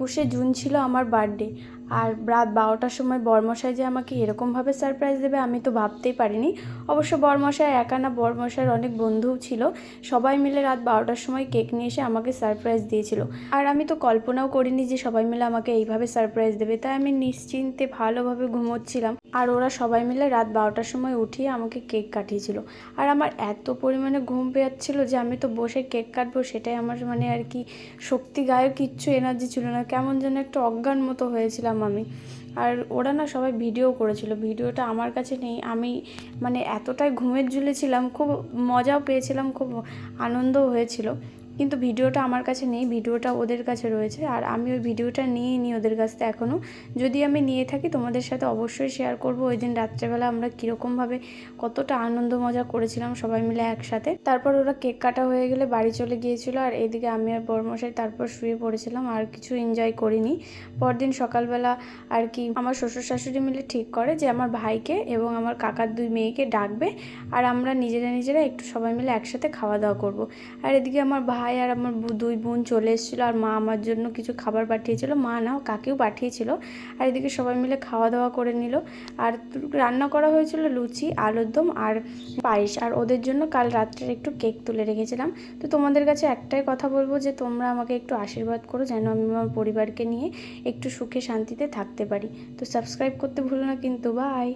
21শে June ছিল আমার birthday, আর রাত 12টার সময় বরমশাই যে আমাকে এরকমভাবে সারপ্রাইজ দেবে আমি তো ভাবতেই পারিনি। অবশ্য বরমশাই একা না, বরমশাইয়ের অনেক বন্ধুও ছিল। সবাই মিলে রাত 12টার সময় কেক নিয়ে এসে আমাকে সারপ্রাইজ দিয়েছিল। আর আমি তো কল্পনাও করিনি যে সবাই মিলে আমাকে এইভাবে সারপ্রাইজ দেবে, তাই আমি নিশ্চিন্তে ভালোভাবে ঘুমোচ্ছিলাম। আর ওরা সবাই মিলে রাত 12টার সময় উঠিয়ে আমাকে কেক কাটিয়েছিল। আর আমার এত পরিমাণে ঘুম পেয়াচ্ছিল যে আমি তো বসে কেক কাটবো সেটাই আমার মানে আর কি শক্তি গায়ে কিচ্ছু এনার্জি ছিল না, কেমন যেন একটু অজ্ঞান মতো হয়েছিলাম আমি। আর ওরা না সবাই ভিডিও করেছিল, ভিডিওটা আমার কাছে নেই। আমি মানে এতটাই ঘুমের ঝুলেছিলাম, খুব মজাও পেয়েছিলাম, খুব আনন্দও হয়েছিল, কিন্তু ভিডিওটা আমার কাছে নেই, ভিডিওটা ওদের কাছে রয়েছে। আর আমি ওই ভিডিওটা নিয়ে নিই ওদের কাছ থেকে এখনও, যদি আমি নিয়ে থাকি তোমাদের সাথে অবশ্যই শেয়ার করব ওই দিন রাত্রেবেলা আমরা কীরকমভাবে কতটা আনন্দ মজা করেছিলাম সবাই মিলে একসাথে। তারপর ওরা কেক কাটা হয়ে গেলে বাড়ি চলে গিয়েছিল, আর এদিকে আমি আর বরমশাই তারপর শুয়ে পড়েছিলাম, আর কিছু এনজয় করিনি। পরদিন সকালবেলা আর কি আমার শ্বশুর শাশুড়ি মিলে ঠিক করে যে আমার ভাইকে এবং আমার কাকার 2 মেয়েকে ডাকবে, আর আমরা নিজেরা একটু সবাই মিলে একসাথে খাওয়া দাওয়া করব। আর এদিকে আমার ভাই আর আমার 2 বোন চলে এসেছিলো, আর মা আমার জন্য কিছু খাবার পাঠিয়েছিল, মা না কাকেও পাঠিয়েছিল। আর এদিকে সবাই মিলে খাওয়া দাওয়া করে নিল। আর রান্না করা হয়েছিল লুচি, আলুর দম আর পায়েস। আর ওদের জন্য কাল রাত্রে একটু কেক তুলে রেখেছিলাম। তো তোমাদের কাছে একটাই কথা বলবো যে তোমরা আমাকে একটু আশীর্বাদ করো যেন আমি আমার পরিবারকে নিয়ে একটু সুখে শান্তিতে থাকতে পারি। তো সাবস্ক্রাইব করতে ভুলো না কিন্তু। বাই।